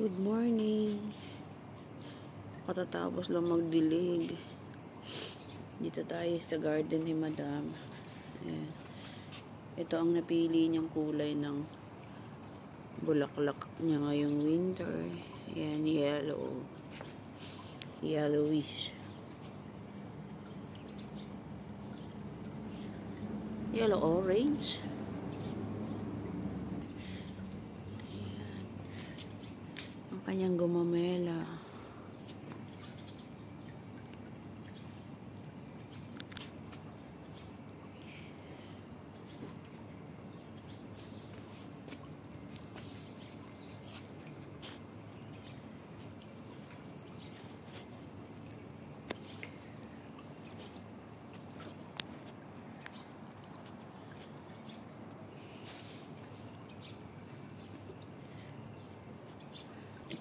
Good morning. Katatapos lang magdilig. Dito tayo sa garden ni Madam. Ayan. Ito ang napili niyang kulay ng bulaklak niya ngayong winter. Ayan, yellow. Yellowish. Yellow orange. Ang kanyang gumamela.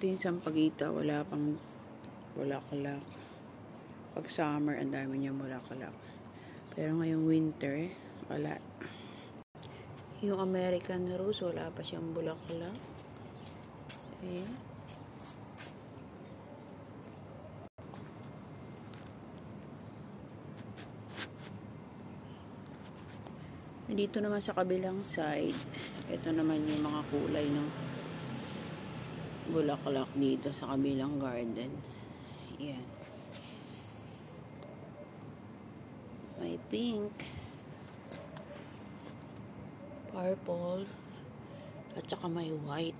Ito yung sampagita, wala pang bulaklak. Pag summer, ang dami niya bulaklak. Pero ngayong winter, wala. Yung American rose, wala pa siyang bulaklak. Ayan. Dito naman sa kabilang side, ito naman yung mga kulay ng bulaklak dito sa kabilang garden. Ayan. May pink, purple, at saka may white.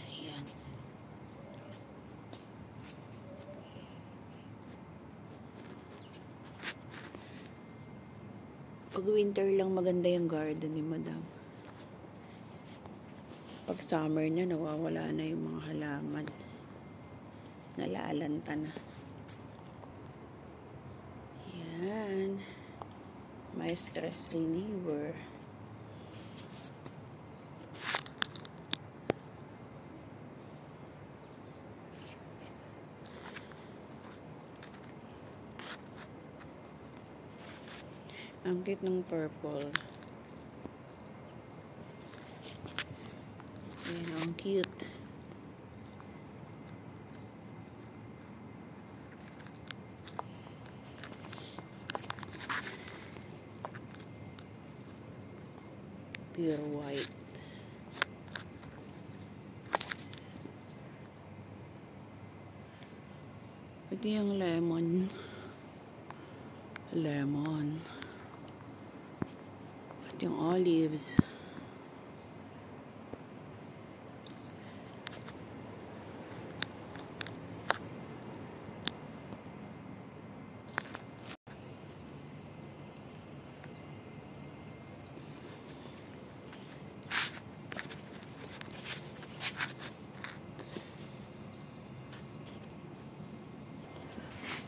Ayan. Pag winter lang maganda yung garden ni Madam. Pag summer na, nawawala na yung mga halaman. Nalalanta na. Yan. May stress reliever. Ang cute ng purple. Ayan, ang cute. Pure white. Ito yung lemon. Lemon. Ito yung olives.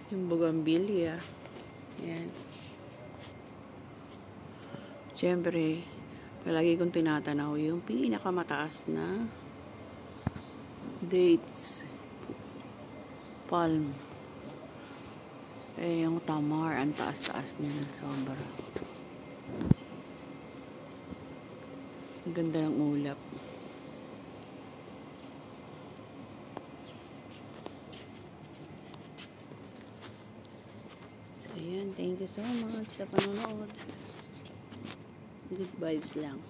Yung bougainvillea. Ayan. Siyempre, palagi kong tinatanaw yung pinakamataas na dates. Palm. Eh, yung tamar, ang taas-taas niya na sobra. Ang ganda ng ulap. So, ayan. Thank you so much sa panonood. Good vibes lang.